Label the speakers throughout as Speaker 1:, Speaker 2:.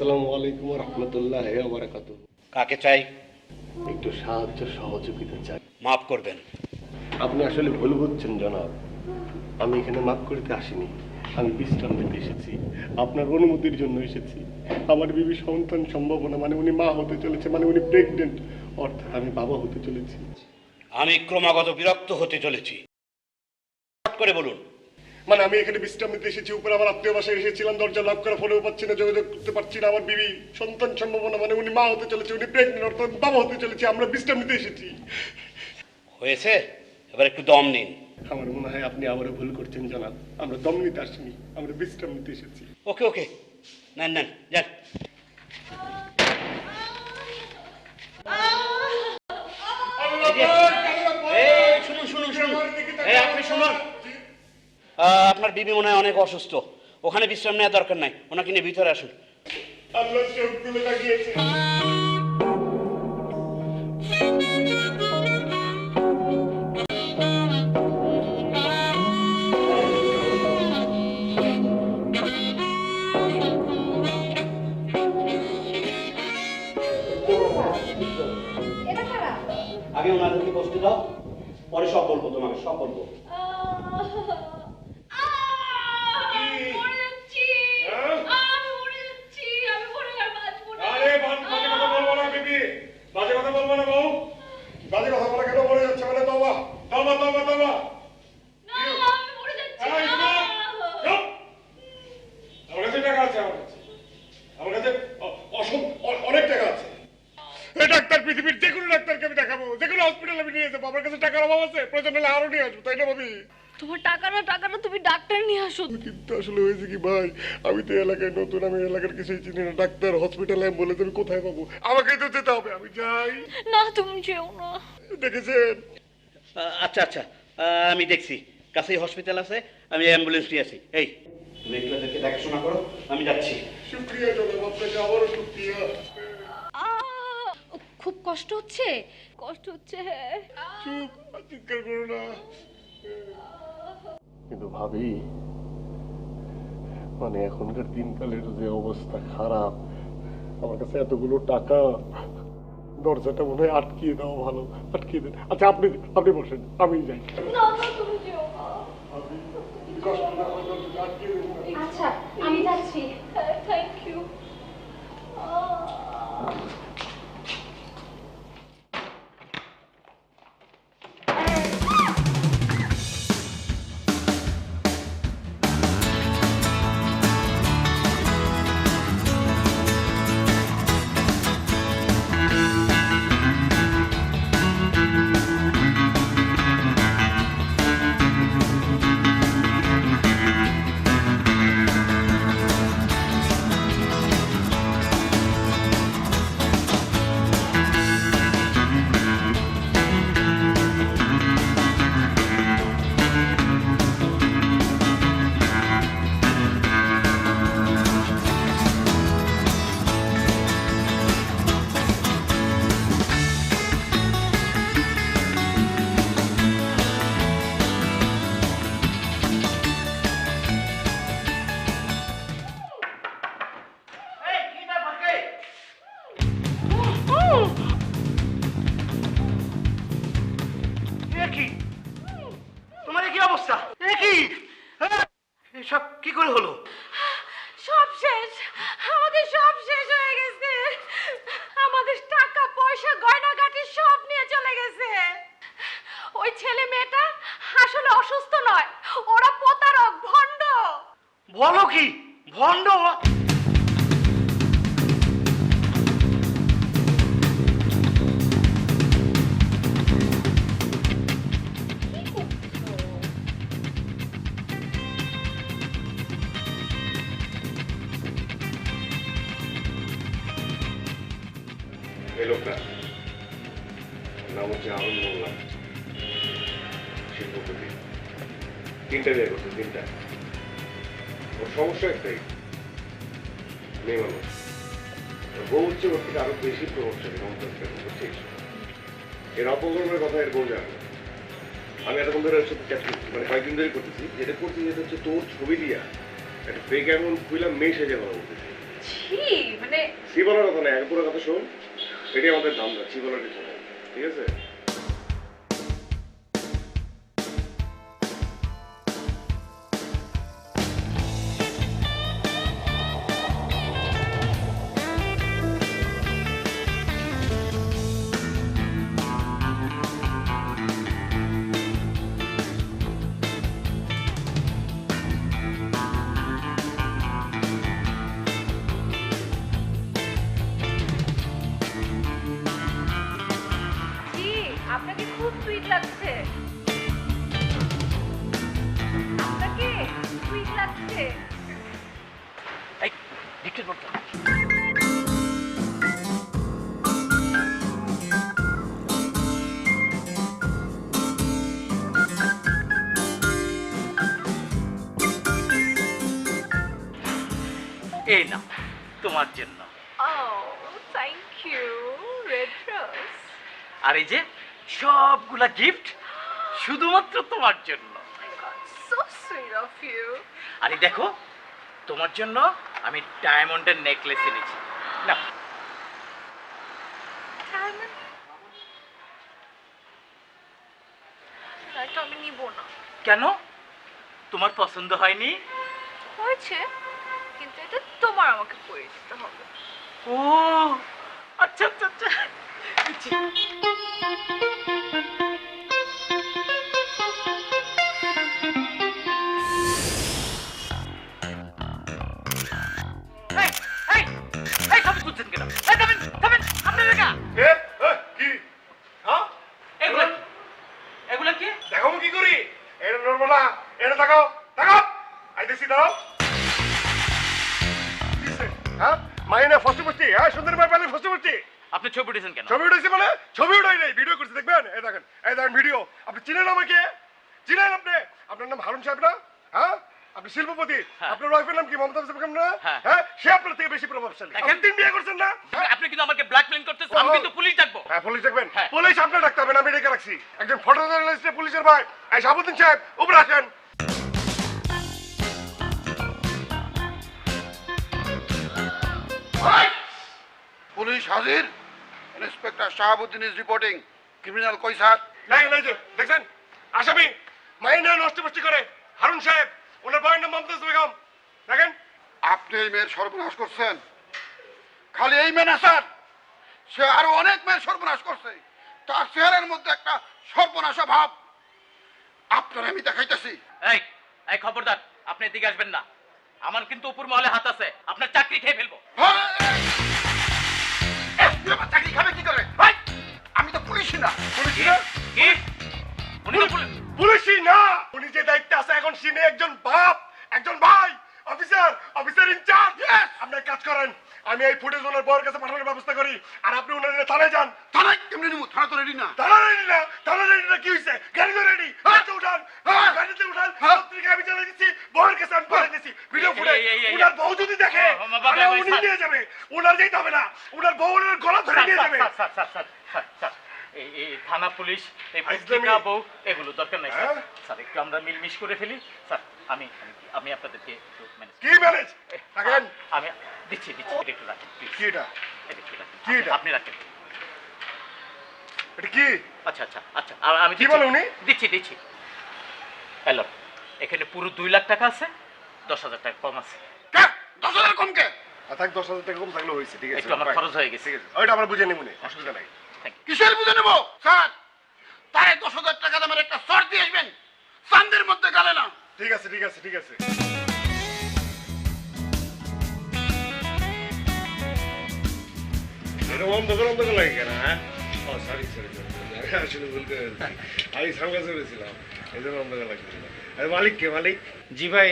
Speaker 1: আসসালামু আলাইকুম ওয়া রাহমাতুল্লাহি ওয়া বারাকাতুহু।
Speaker 2: কাকে চাই?
Speaker 1: একটু সাহায্য সহযোগিতা চাই।
Speaker 2: মাফ করবেন।
Speaker 1: আপনি আসলে ভুল বুঝছেন জনাব। আমি এখানে মাফ করতে আসিনি, আমি বিশ্রাম নিতে এসেছি। আপনার অনুমতির জন্য এসেছি। আমার বিবি সন্তান সম্ভাবনা, মানে উনি মা হতে চলেছে, মানে উনি প্রেগনেন্ট, অর্থাৎ আমি বাবা হতে চলেছি।
Speaker 2: আমি ক্রমাগত বিরক্ত হতে চলেছি। হঠাৎ করে বলুন।
Speaker 1: মানে আমি এখানে বিশ্রাম নিতে এসেছি, উপরে আমার আত্মীয় বাসায় এসেছিলাম, দরজা লক করা, ফোনেও পাচ্ছি না, যোগাযোগ করতে পারছি না। আমার বিবি সন্তান সম্ভাবনা, মানে উনি মা হতে চলেছে, উনি প্রেগনেন্ট, অর্থাৎ বাবা হতে চলেছে। আমরা বিশ্রাম নিতে এসেছি।
Speaker 2: হয়েছে, এবার একটু দম নিন।
Speaker 1: আমার মনে হয় আপনি আবারও ভুল করছেন জনাব। আমরা দম নিতে আসিনি, আমরা বিশ্রাম নিতে এসেছি।
Speaker 2: ওকে ওকে, নেন নেন যান। শুনুন শুনুন শুনুন, এই আপনি শুনুন। আপনার বিবি মনে হয় অনেক অসুস্থ, ওখানে বিশ্রাম নেওয়ার দরকার নাই, ওনাকে নিয়ে ভিতরে আসুন।
Speaker 1: আল্লাহ চোখ তুলে তাকিয়েছে।
Speaker 2: আগে ওনাদেরকে বসতে দাও, পরে সব বলবো, তোমাকে সব বলবো।
Speaker 1: বাজে কথা বলবো না বউ, বাজে কথা বলা কেন মরে যাচ্ছে, মানে তওবা তওবা তওবা তওবা। আমার কাছে টাকা আছে, আমার কাছে অনেক টাকা আছে। এই ডাক্তার, পৃথিবীর যে কোনো ডাক্তারকে আমি দেখাবো, যে কোনো হসপিটালে আমি নিয়ে যাবো। আমার কাছে টাকার অভাব আছে, প্রয়োজন হলে আরো নিয়ে আসবো, তাই না ভাবি?
Speaker 3: তোমার টাকা না তুমি ডাক্তার নিয়ে আসো।
Speaker 1: কিন্তু আসলে হয়েছে কি ভাই, আমি তো এলাকায় নতুন, আমি এলাকার কিছুই চিনি না। ডাক্তার, হসপিটাল, অ্যাম্বুলেন্স আমি কোথায় পাবো? আমাকে তো যেতে হবে, আমি যাই।
Speaker 3: না তুমি যেও না।
Speaker 1: দেখেছেন?
Speaker 2: আচ্ছা আচ্ছা, আমি দেখছি, কাছেই হসপিটাল আছে, আমি অ্যাম্বুলেন্স নিয়ে আসি। এই তুমি একটু এদেরকে দেখাশোনা করো, আমি যাচ্ছি।
Speaker 1: শুক্রিয়া জনাব, আপনাকে আবারও শুক্রিয়া।
Speaker 3: খুব কষ্ট হচ্ছে, কষ্ট হচ্ছে।
Speaker 1: চুপ, চিৎকার করো না। কিন্তু ভাবি, মানে এখনকার দিনকালের যে অবস্থা খারাপ, আমার কাছে এতগুলো টাকা, দরজাটা মনে হয় আটকিয়ে দেওয়া ভালো। আটকিয়ে দেন। আচ্ছা আপনি আপনি বসেন, আমি যাই।
Speaker 3: না না তুমি যেও না।
Speaker 1: ভাবি, যদি কষ্ট না হয় দরজাটা আটকিয়ে দেন না।
Speaker 3: আচ্ছা আমি যাচ্ছি। Thank you.
Speaker 2: তোমার কি অবস্থা? এসব কি করে হলো?
Speaker 3: সব শেষ, আমাদের সব শেষ হয়ে গেছে। আমাদের টাকা পয়সা গয়নাগাটি সব নিয়ে চলে গেছে। ওই ছেলে মেয়েটা আসলে অসুস্থ নয়, ওরা প্রতারক, ভণ্ড।
Speaker 2: বলো কি? ভণ্ড?
Speaker 1: এই লোকটা নাম হচ্ছে আরুন মোল্লা, শিল্পপতি। 3টা বিয়ে করছে, 3টা। ওর সমস্যা একটাই, মেয়ে মানুষ। বউ হচ্ছে ওর থেকে আরো বেশি প্রভাবশালী, বুঝছিস? এর অপকর্মের কথা এর বউ জানে। আমি এতক্ষণ ধরে ওর সাথে চ্যাট করছি, মানে কয়েকদিন ধরে করতেছি। যেটা করছি যেটা হচ্ছে তোর ছবি দিয়া একটা ফেক অ্যাকাউন্ট খুললাম, মেয়ে সেজে কথা বলতেছি।
Speaker 3: ছি মানে
Speaker 1: সি বলার কথা নেই, পুরো কথা শোন। এটাই আমাদের ধান্দা, সি বলার কিছু নেই, ঠিক আছে?
Speaker 3: জি আপনাকে খুব সুইট লাগছে, আপনাকে সুইট লাগছে।
Speaker 2: এই ডিক্টেট করতে এই না তোমার জন্য।
Speaker 3: Oh thank you red rose.
Speaker 2: আর এই যে সবগুলা গিফট শুধুমাত্র তোমার জন্য।
Speaker 3: So sweet of you.
Speaker 2: আরে দেখো তোমার জন্য আমি ডায়মন্ডের নেকলেস এনেছি না।
Speaker 3: ডায়মন্ড এটা আমি নিব না।
Speaker 2: কেন তোমার পছন্দ হয়নি?
Speaker 3: হয়েছে কিন্তু এটা তোমার আমাকে পরিয়ে দিতে হবে।
Speaker 2: ও আচ্ছা আচ্ছা আচ্ছা দিচ্ছি। এই, এই, এই, থামেন, বুঝছেন কেন? এই, থামেন, থামেন, আপনার একা।
Speaker 1: কি? হ্যাঁ?
Speaker 2: এগুলা কি? এগুলা কি?
Speaker 1: দেখাবো কি করি? এটা নড়বো না, এটা তাকাও, তাকাও। আইতেছি, দাঁড়াও। কিসে? হ্যাঁ? মাইনে ফসি ফসি, হ্যাঁ? সুন্দর ভাই পালে ফসি ফসি।
Speaker 2: আপনি ছবি উঠেছেন কেন?
Speaker 1: ছবি উঠেছি বলে? ছবি উঠাই নাই, ভিডিও করছি, দেখবেন? এই দেখেন ভিডিও। আপনি চিনেন আমাকে? চিনেন আপনি? আপনার নাম হারুন সাহেব না? হ্যাঁ? আপনি শিল্পপতি।
Speaker 2: হ্যাঁ।
Speaker 1: আপনার ওয়াইফের নাম কি? মমতা বেগম না?
Speaker 2: হ্যাঁ।
Speaker 1: হ্যাঁ? সে আপনার থেকে বেশি প্রভাবশালী।
Speaker 2: দেখেন।
Speaker 1: আপনি 3 বিয়ে করছেন না?
Speaker 2: আপনি কিন্তু আমাকে ব্ল্যাকমেইল করতেছেন। আমি কিন্তু পুলিশ ডাকবো।
Speaker 1: হ্যাঁ, পুলিশ দেখবেন?
Speaker 2: হ্যাঁ।
Speaker 1: পুলিশ আপনার ডাকতে হবে না, আমি ডেকে রাখছি। একজন ফটো জার্নালিস্ট পুলিশের ভাই। এই শাহাবুদ্দিন সাহেব, উপরে আসেন।
Speaker 4: পুলিশ হাজির। Inspector Shahabuddin is reporting. Criminal কই স্যার?
Speaker 1: এই যে, দেখছেন? আসামি মাইনে নষ্ট করে। হারুন সাহেব, ওনার ভাইয়ের নাম মমতাজ বেগম। দেখেন?
Speaker 4: আপনি এই মেয়ের সর্বনাশ করছেন। খালি এই মেয়ে না স্যার, সে আরো অনেক মেয়ের সর্বনাশ করছে। তার চেহারার মধ্যে একটা সর্বনাশা ভাব আপনার আমি দেখাইতেছি।
Speaker 2: এই, এই খবরদার, আপনি এদিকে আসবেন না। আমার কিন্তু উপর মহলে হাত আছে, আপনার চাকরি খেয়ে ফেলবো।
Speaker 4: চাকরি খাবে কি করে ভাই? আমি তো পুলিশই না।
Speaker 1: পুলিশ না?
Speaker 2: কি? উনি তো পুলিশ।
Speaker 1: পুলিশই না। উনি যে দায়িত্বে আছে এখন, সিনে একজন বাপ, একজন ভাই, অফিসার ইনচার্জ। আপনি এক কাজ করেন, আমি এই ফুটেজ ওনার বউয়ের কাছে পাঠানোর ব্যবস্থা করি, আর আপনি ওনার নিয়ে থানায় যান।
Speaker 4: থানায় কেমনি নিমু? থানা তো রেডি না।
Speaker 1: থানা রেডি না? থানা রেডি না কি হয়েছে? গাড়ি তো রেডি, গাড়িতে উঠান, গাড়িতে উঠান। পত্রিকা আমি চালাই দিচ্ছি, বউয়ের কাছে আমি পাঠিয়ে দিচ্ছি ভিডিও ফুটেজ। উনার বউ যদি দেখে তাহলে উনি নিয়ে যাবে, উনার যেতে হবে না, উনার বউ ওনার গলা ধরে নিয়ে যাবে।
Speaker 2: স্যার, এই থানা পুলিশ, এই পত্রিকা বউ, এগুলো দরকার নাই স্যার। স্যার একটু আমরা মিলমিশ করে ফেলি স্যার। আমি আপনাদেরকে একটু ম্যানেজ
Speaker 1: কি ম্যানেজ? রাখেন।
Speaker 2: আমি দিচ্ছি, এটা একটু রাখেন প্লিজ।
Speaker 1: কি এটা?
Speaker 2: এটা একটু রাখেন।
Speaker 1: কি এটা?
Speaker 2: আপনি রাখেন।
Speaker 1: এটা কি?
Speaker 2: আচ্ছা আমি
Speaker 1: কি বলে উনি?
Speaker 2: দিচ্ছি। হ্যালো, এখানে পুরো 2 লাখ টাকা আছে, 10,000 টাকা কম আছে।
Speaker 4: কে? 10,000 কম কে?
Speaker 1: থাক, 10,000 টাকা কম থাকলে হয়েছে, ঠিক আছে?
Speaker 2: একটু আমার খরচ হয়ে গেছে।
Speaker 1: ঠিক আছে, ওইটা আমরা বুঝে নেবো, অসুবিধা নাই।
Speaker 2: Thank you.
Speaker 4: কিসের বুঝে নেব স্যার? তারে 10,000 টাকা দামের একটা শর্ট দিয়ে আসবেন, চান্দের মধ্যে গালে না।
Speaker 1: ঠিক আছে। এটা অন্ধকার লাগে কেন? হ্যাঁ, ও সরি, আসলে ভুল করে ফেলছি। আমি সামনে চলেছিলাম, এই জন্য অন্ধকার লাগছিল। মালিক কে? মালিক?
Speaker 5: জি ভাই,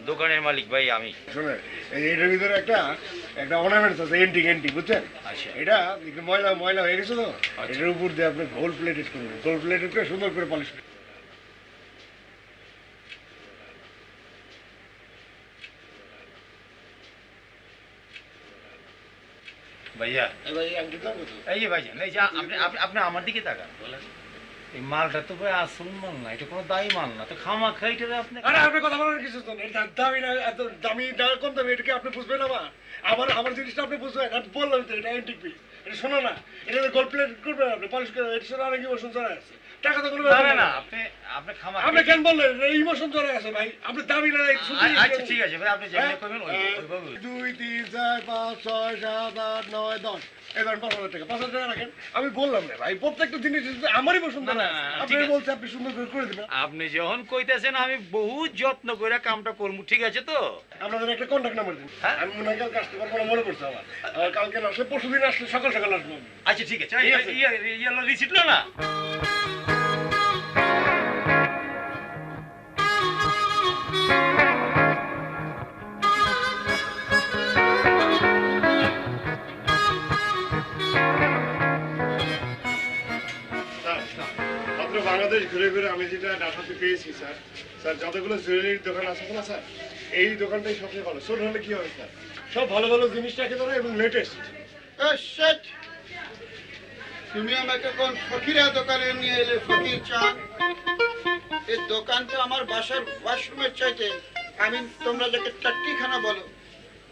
Speaker 5: দোকানের মালিক ভাই আমি।
Speaker 1: শোনে, এইটার ভিতরে একটা অর্নামেন্টস আছে, এন্টি বুঝছেন?
Speaker 5: আচ্ছা।
Speaker 1: এটা একটু ময়লা হয়ে গেছে তো, এটার উপর দিয়ে আপনি গোল্ড প্লেটেড করবেন, গোল্ড প্লেটেড করে সুন্দর করে পলিশ।
Speaker 5: ভাইয়া
Speaker 1: ভাই আংটির দাম কত?
Speaker 5: এই যে ভাইজান, এই যে আপনি আমার দিকে তাকান বলেন। এই মালটা তো ভাই আসল মাল না, এটা কোনো দামি মাল না, তো খামা খাইটা আপনি।
Speaker 1: আরে আপনি কথা বলার কিছু তো নেই, এটা দামি না, এত দামি না কম দামি এটাকে আপনি বুঝবেন আমার আমার আমার জিনিসটা আপনি বুঝবেন। আমি বললাম তো এটা অ্যান্টিক পিস, এটা শোনো না, এটা গোল্ড প্লেট করবেন আপনি, পলিশ করে, এটা শোনো অনেক ইমোশন জড়ায় আছে, টাকা তো কোনো ব্যাপার
Speaker 5: না
Speaker 1: না।
Speaker 5: না আপনি আপনি খামা
Speaker 1: আপনি কেন বললেন ইমোশন জড়ায় আছে ভাই, আপনি দামি না
Speaker 5: আচ্ছা ঠিক আছে ভাই, আপনি যেমন করবেন ওইভাবে।
Speaker 1: 2 3 4 5 6 7 8 9 10 এই ধরেন 5,000 টাকা, 5,000 টাকা রাখেন। আমি বললাম না ভাই, প্রত্যেকটা জিনিস আমারই পছন্দ
Speaker 5: না,
Speaker 1: না,
Speaker 5: না, না,
Speaker 1: আপনি
Speaker 5: ঠিক আছে।
Speaker 1: বলছে আপনি সুন্দর করে দিবেন।
Speaker 5: আপনি যখন কইতেছেন আমি বহু যত্ন করে কামটা করবো, ঠিক আছে তো?
Speaker 1: আপনাদের একটা কন্ট্যাক্ট নাম্বার দিন,
Speaker 5: হ্যাঁ?
Speaker 1: আমি মনে হয় কালকে আসতে পারবো না, মনে পড়ছে আমার, আর কালকে না আসলে পরশু দিন আসলে সকাল সকাল আসবো আমি।
Speaker 5: আচ্ছা ঠিক আছে,
Speaker 1: ঠিক আছে।
Speaker 5: ইয়ে রিসিপ্ট না।
Speaker 1: আপনি বাংলাদেশ ঘুরে ঘুরে আমি যেটা ডাটাতে পেয়েছি স্যার, স্যার যতগুলো জুয়েলারির দোকান আছে না স্যার, এই দোকানটাই সবচেয়ে ভালো। ছোট হলে কি হবে স্যার, সব ভালো ভালো জিনিস রাখে ধরে এবং লেটেস্ট।
Speaker 4: শেট, তুমি আমাকে কোন ফকিরা দোকানে নিয়ে এলে? ফকির চান, এই দোকানটা আমার বাসার ওয়াশরুমের চাইতে, আমি তোমরা যাকে টাট্টিখানা বলো,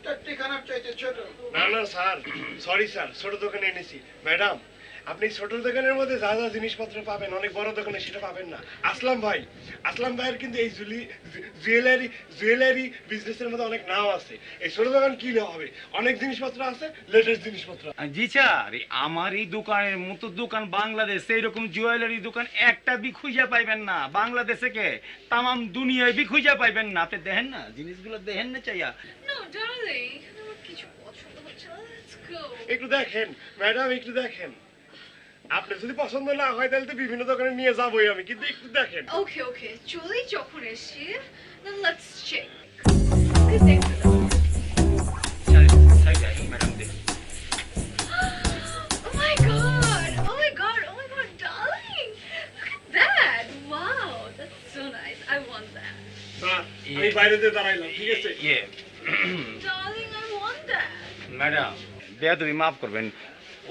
Speaker 4: টাট্টিখানার চাইতে ছোট।
Speaker 1: না না স্যার, সরি স্যার, ছোট দোকানে এনেছি। ম্যাডাম, আপনি ছোট দোকানের মধ্যে যা যা জিনিসপত্র পাবেন অনেক বড় দোকানে সেটা পাবেন না। আসলাম ভাইয়ের কিন্তু এই জুয়েলারি বিজনেসের মধ্যে অনেক নাম আছে। এই ছোট দোকান কি হবে, অনেক জিনিসপত্র আছে, লেটেস্ট জিনিসপত্র।
Speaker 5: জি স্যার, আমার এই দোকানের মতো দোকান বাংলাদেশে এরকম জুয়েলারি দোকান একটা বি খুঁজে পাইবেন না। বাংলাদেশে কে তামাম দুনিয়ায় বি খুঁজে পাইবেন না। আপনি দেখেন না জিনিসগুলো, দেখেন না চাইয়া।
Speaker 3: নো ডার্লিং, আমার কিছু পছন্দ হচ্ছে না, লেটস গো।
Speaker 1: একটু দেখেন ম্যাডাম, একটু দেখেন, আপনি যদি পছন্দ না হয় তাহলে তো বিভিন্ন দোকানে নিয়ে যাবোই আমি, কিন্তু একটু দেখেন।
Speaker 3: ওকে ওকে, চলেই যখন এসছি, then let's check. Good day,
Speaker 5: madam দেখুন।
Speaker 3: Oh my god! Oh my god! Oh my god, darling! Look at that! Wow, that's so nice. I want that.
Speaker 1: Sir, আমি বাইরেতে দাঁড়াইলাম, ঠিক আছে?
Speaker 5: ইয়ে
Speaker 3: Darling, I want that.
Speaker 5: Madam, বেয়াদবি মাফ করবেন,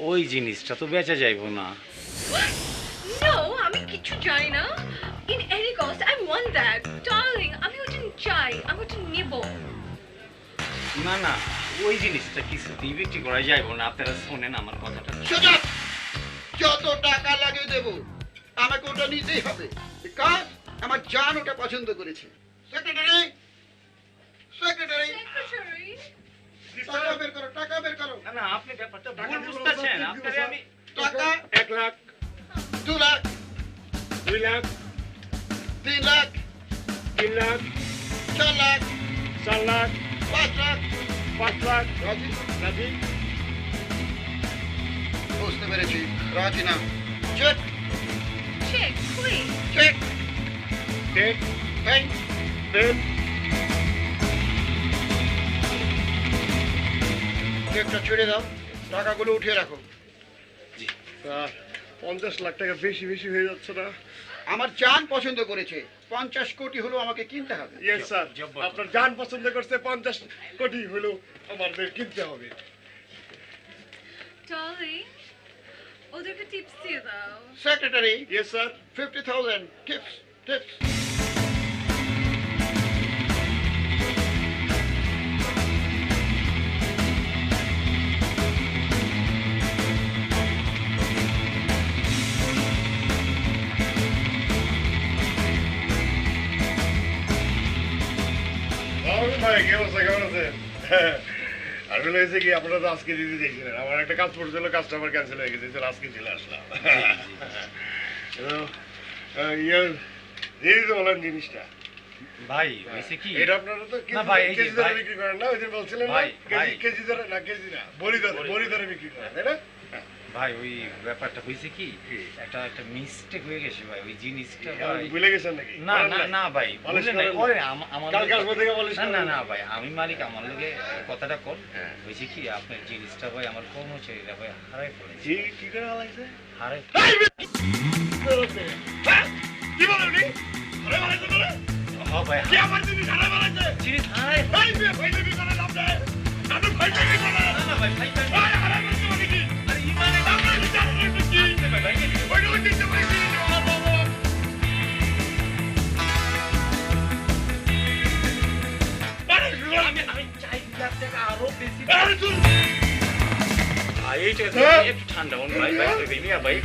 Speaker 5: ওই জিনিসটা তো বেচা যাইব না।
Speaker 3: What? No, আমি কিছু জানি না। In any cost, I want that. Darling, আমি ওটা চাই, আমি ওটা নেব।
Speaker 5: না না, ওই জিনিসটা কিছুতেই বিক্রি করা যাইব না। আপনারা শোনেন আমার কথাটা।
Speaker 4: সোজা, যত টাকা লাগে দেব, আমাকে ওটা নিতেই হবে। কাজ আমার জান ওটা পছন্দ করেছে। Secretary, secretary,
Speaker 3: Secretary?
Speaker 4: টাকা বের করো, টাকা বের করো।
Speaker 5: না না, আপনি ব্যাপারটা ভুল বুঝতেছেন। আপনারে আমি
Speaker 4: টাকা
Speaker 1: 1 লাখ,
Speaker 4: 2 লাখ,
Speaker 1: 2 লাখ,
Speaker 4: 3 লাখ,
Speaker 1: 3 লাখ,
Speaker 4: 4 লাখ,
Speaker 1: 4 লাখ,
Speaker 4: 5 লাখ।
Speaker 1: 5 লাখ।
Speaker 4: রাজি?
Speaker 1: রাজি?
Speaker 4: বুঝতে পেরেছি, রাজি না। Check,
Speaker 3: Check, please.
Speaker 4: Check,
Speaker 1: check,
Speaker 4: pen.
Speaker 1: Pen.
Speaker 4: চেকটা ছেড়ে দাও, টাকাগুলো উঠিয়ে রাখো।
Speaker 1: স্যার, 50 লাখ টাকা বেশি বেশি হয়ে যাচ্ছে না?
Speaker 4: আমার জান পছন্দ করেছে, 50 কোটি হলো আমাকে কিনতে হবে।
Speaker 1: ইয়েস স্যার,
Speaker 5: জব্বর।
Speaker 1: আপনার জান পছন্দ করছে, 50 কোটি হলো আমাদের কিনতে হবে।
Speaker 3: Darling, ওদেরকে টিপস দিয়ে দাও।
Speaker 4: Secretary,
Speaker 1: yes sir.
Speaker 4: 50,000 tips, tips.
Speaker 1: ভাই কি অবস্থা, কেমন আছেন? আসলে হয়েছে কি, আপনারা তো আজকে দিতে চাইছিলেন, আমার একটা কাজ পড়ছিল, কাজটা আমার ক্যান্সেল হয়ে গেছে, চলো আজকে চলে আসলাম। দিয়ে দিতে বলেন জিনিসটা।
Speaker 5: ভাই হয়েছে কি,
Speaker 1: এটা আপনারা তো
Speaker 5: না ভাই, এই যে
Speaker 1: কেজি দরে
Speaker 5: ভাই-
Speaker 1: বিক্রি করেন না, ওই দিন বলছিলেন না,
Speaker 5: ভাই, ভাই।
Speaker 1: কেজি দরে না, কেজি না, বড়ি দরে বিক্রি করেন, তাই না?
Speaker 5: ভাই ওই ব্যাপারটা হয়েছে কি, একটা মিস্টেক হয়ে গেছে ভাই, ওই জিনিসটা ভাই।
Speaker 1: ভুলে গেছেন নাকি?
Speaker 5: না না না ভাই,
Speaker 1: polish
Speaker 5: বুঝলেন না,
Speaker 1: করেন না?
Speaker 5: ওরে আমার
Speaker 1: কালকে আসবো থেকে polish
Speaker 5: না না
Speaker 1: করেন
Speaker 5: না
Speaker 1: না?
Speaker 5: ভাই, আমি মালিক, আমার লগে কথাটা কর। হয়েছে কি, আপনার জিনিসটা ভাই আমার কর্মচারীরা ভাই হারাই ফেলেছে।
Speaker 1: জি, কি করে হালাইছে?
Speaker 5: হারাই
Speaker 1: হ্যাঁ? কি বলেন উনি? হারাই ফেলাইছে বলে?
Speaker 5: হ্যাঁ ভাই,
Speaker 1: কি আমার জিনিস হারাই ফেলাইছে?
Speaker 5: জিনিস হারাই
Speaker 1: ভাই, ভাই, ভাই, করে লাভ নাই। আপনি ভাই, ভাই, করে।
Speaker 5: না না ভাই, ভাই ভাই,
Speaker 1: ভাই, হারাই ফেলাইছে মানে কি?
Speaker 5: আরে ইমানে
Speaker 1: আপনার কি জানেন কি?
Speaker 5: ভাই ভাই,
Speaker 1: ওইটা ওই দিকটা ভাই,
Speaker 5: এই তো একটু ঠান্ডা হন ভাই ভাই মিয়া ভাই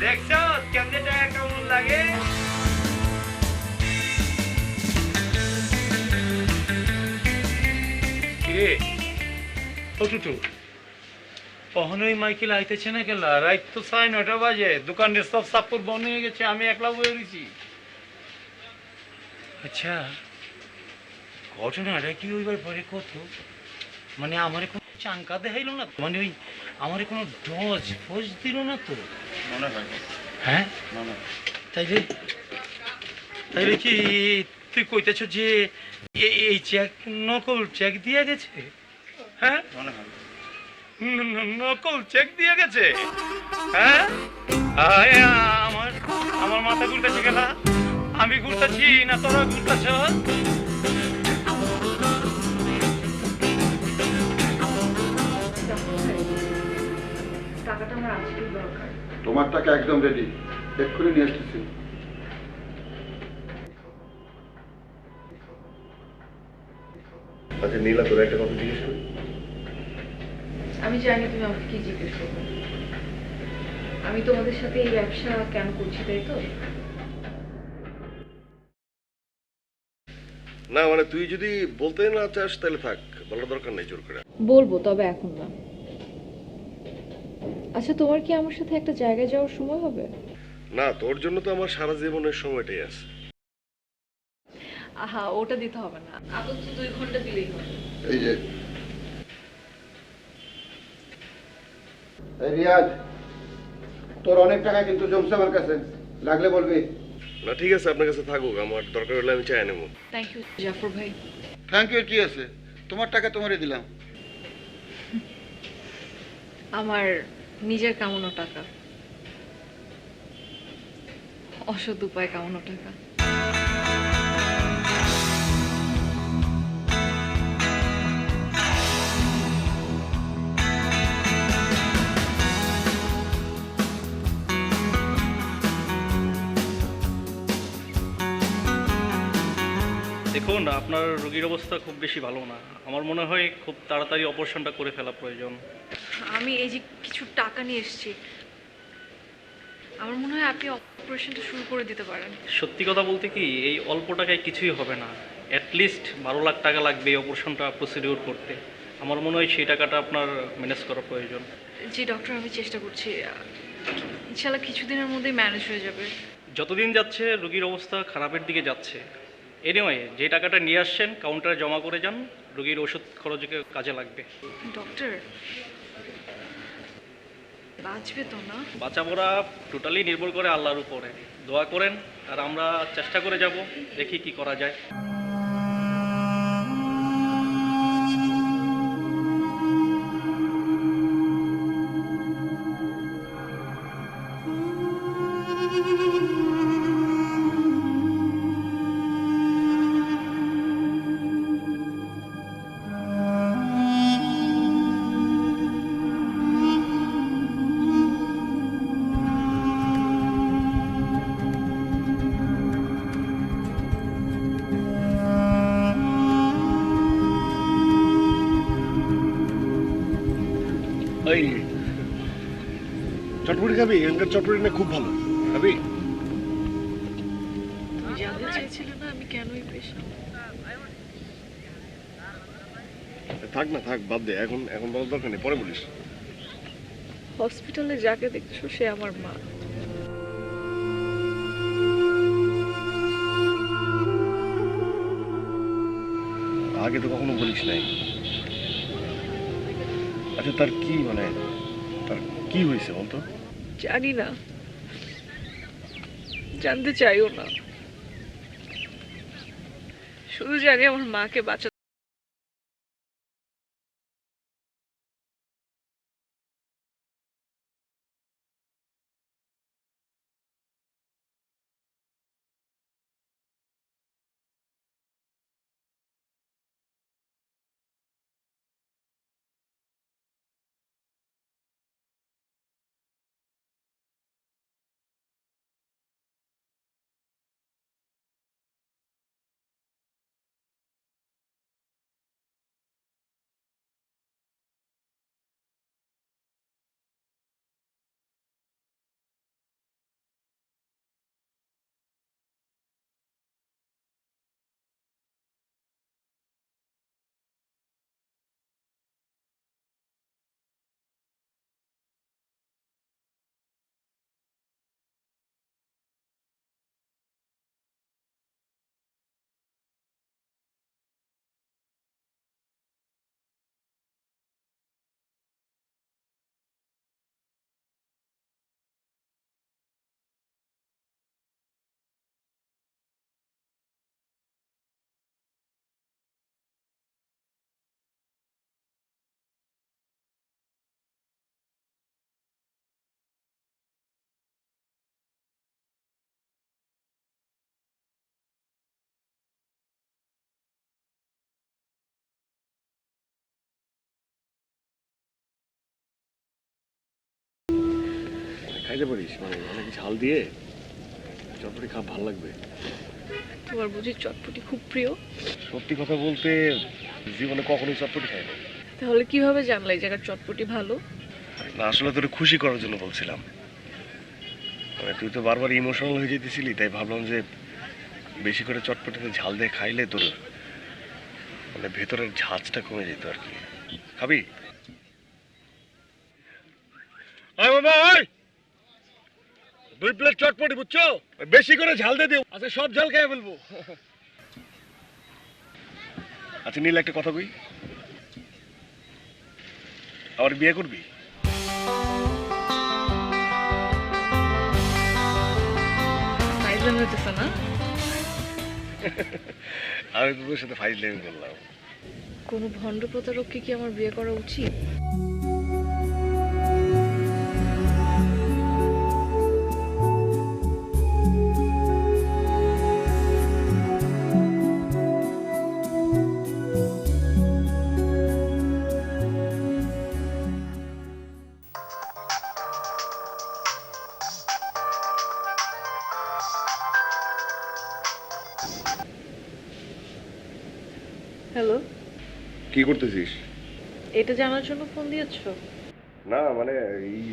Speaker 5: দেখছো কেমনে টাকা কেমন লাগে কিরে ও টুটু কখনোই মাইকেল আইতেছে না কেলা রাত তো 9:30 বাজে দোকানের সব সাপুর বন্ধ হয়ে গেছে আমি একলা বয়ে রয়েছি আচ্ছা ঘটনাটা কি ওইবার পরে কত মানে আমার কোনো চাঙ্কা দেখাইলো না মানে ওই আমার কোনো ডজ ফোজ দিল না তো
Speaker 2: মনে হয়
Speaker 5: হ্যাঁ তাইলে তাইলে কি তুই কইতেছ যে এই চেক নকল চেক দিয়ে গেছে হ্যাঁ
Speaker 2: মনে হয়
Speaker 5: নকল চেক দিয়ে গেছে হ্যাঁ আমার আমার মাথা ঘুরতেছে গেলা আমি ঘুরতেছি না তোরা ঘুরতেছ
Speaker 3: টাকাটা আমার আজকেই দরকার।
Speaker 4: তোমার টাকা একদম রেডি, এক্ষুনি নিয়ে আসতেছি।
Speaker 1: আচ্ছা নীলা, তোর একটা কথা জিজ্ঞেস করি।
Speaker 3: আমি জানি তুমি আমাকে কি জিজ্ঞেস করবে। আমি তোমাদের সাথে এই ব্যবসা কেন করছি, তাই তো?
Speaker 1: না মানে তুই যদি বলতে না চাস তাহলে থাক, বলার দরকার নেই জোর করে।
Speaker 3: বলবো, তবে এখন না। আচ্ছা, তোমার কি আমার সাথে একটা জায়গায় যাওয়ার সময় হবে?
Speaker 1: না, তোর জন্য তো আমার সারা জীবনের সময়টাই আছে।
Speaker 3: আহা, ওটা দিতে হবে না, আপাতত 2 ঘন্টা দিলেই হবে।
Speaker 4: এই যে এই রিয়াজ, তোর অনেক টাকা কিন্তু জমছে আমার কাছে, লাগলে বলবি।
Speaker 1: না ঠিক আছে, আপনার কাছে থাকুক, আমার দরকার হলে আমি চাই নেবো।
Speaker 3: থ্যাংক ইউ জাফর ভাই।
Speaker 4: থ্যাংক ইউ কি আছে, তোমার টাকা তোমারই দিলাম।
Speaker 3: আমার নিজের কামানো টাকা, অসৎ উপায় কামানো টাকা।
Speaker 6: দেখুন, আপনার রোগীর অবস্থা খুব বেশি ভালো না। আমার মনে হয় খুব তাড়াতাড়ি অপারেশনটা করে ফেলা প্রয়োজন।
Speaker 3: আমি এই যে কিছু টাকা নিয়ে এসেছি, আমার মনে হয় আপনি অপারেশনটা শুরু করে দিতে পারেন।
Speaker 6: সত্যি কথা বলতে কি, এই অল্প টাকায় কিছুই হবে না। অ্যাটলিস্ট 12 লাখ টাকা লাগবে এই অপারেশনটা প্রসিডিউর করতে। আমার মনে হয় সেই টাকাটা আপনার ম্যানেজ করা প্রয়োজন।
Speaker 3: জি ডক্টর, আমি চেষ্টা করছি। ইনশাল্লাহ কিছুদিনের মধ্যেই ম্যানেজ হয়ে যাবে।
Speaker 6: যতদিন যাচ্ছে রোগীর অবস্থা খারাপের দিকে যাচ্ছে। এনিওয়ে, যে টাকাটা নিয়ে আসছেন কাউন্টারে জমা করে যান, রোগীর ওষুধ খরচে কাজে লাগবে।
Speaker 3: ডক্টর, বাঁচবে তো না?
Speaker 6: বাঁচাপড়া টোটালি নির্ভর করে আল্লাহর উপরে। দোয়া করেন আর আমরা চেষ্টা করে যাব, দেখি কি করা যায়।
Speaker 1: এই চটপটি খাবি? এখানকার চটপটি না খুব ভালো, খাবি?
Speaker 3: জানতে চেয়েছিলে না আমি কেনই পেশাম?
Speaker 1: থাক না থাক, বাদ দে, এখন এখন বলার দরকার নেই, পরে বলিস।
Speaker 3: হসপিটালে যাকে দেখছো সে আমার মা।
Speaker 1: আগে তো কখনো বলিস নাই। আচ্ছা তার কি মানে, তার কি হয়েছে বলতো?
Speaker 3: জানি না, জানতে চাইও না। শুধু জানি আমার মাকে বাঁচাতে
Speaker 1: খাইতে পারিস মানে অনেক ঝাল দিয়ে চটপটি খাওয়া ভালো লাগবে।
Speaker 3: তোমার বুঝি চটপটি খুব প্রিয়?
Speaker 1: সত্যি কথা বলতে জীবনে কখনোই চটপটি খাইনি।
Speaker 3: তাহলে কিভাবে জানলে এই জায়গার চটপটি ভালো?
Speaker 1: না আসলে তোর খুশি করার জন্য বলছিলাম। মানে তুই তো বারবার ইমোশনাল হয়ে যেতেছিলি, তাই ভাবলাম যে বেশি করে চটপটিতে ঝাল দিয়ে খাইলে তোর মানে ভেতরের ঝাঁজটা কমে যেত আর কি। খাবি? আয় বাবা আয়, 2 প্লেট চটপটি বুঝছো, বেশি করে ঝাল দিয়ে দিও। আচ্ছা সব ঝাল খেয়ে ফেলবো। আচ্ছা নীল একটা কথা কই, আবার বিয়ে করবি?
Speaker 3: ফাইজলাম হইতেছে না?
Speaker 1: আমি তো তোর সাথে ফাইজলামি করলাম।
Speaker 3: কোনো ভণ্ড প্রতারককে কি আমার বিয়ে করা উচিত? হ্যালো,
Speaker 1: কি করতেছিস?
Speaker 3: এটা জানার জন্য ফোন দিয়েছো?
Speaker 1: না মানে এই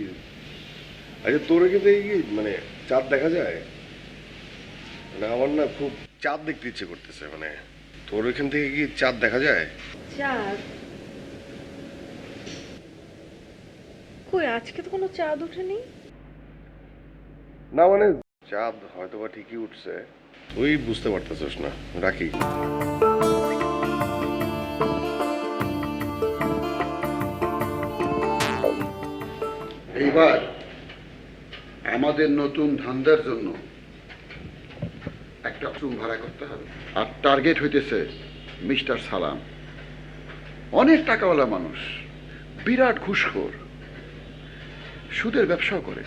Speaker 1: আচ্ছা তোর কিন্তু এই মানে চাঁদ দেখা যায়? মানে আমার না খুব চাঁদ দেখতে ইচ্ছে করতেছে। মানে তোর এখান থেকে কি চাঁদ দেখা যায়?
Speaker 3: চাঁদ? কই, আজকে তো কোনো চাঁদ ওঠেনি।
Speaker 1: না মানে চাঁদ হয়তো বা ঠিকই উঠছে, তুই বুঝতে পারতেছিস না। রাখি।
Speaker 4: এইবার আমাদের নতুন ধান্দার জন্য একটা রুম ভাড়া করতে হবে। আর টার্গেট হইতেছে মিস্টার সালাম। অনেক টাকাওয়ালা মানুষ, বিরাট ঘুষখোর, সুদের ব্যবসাও করে।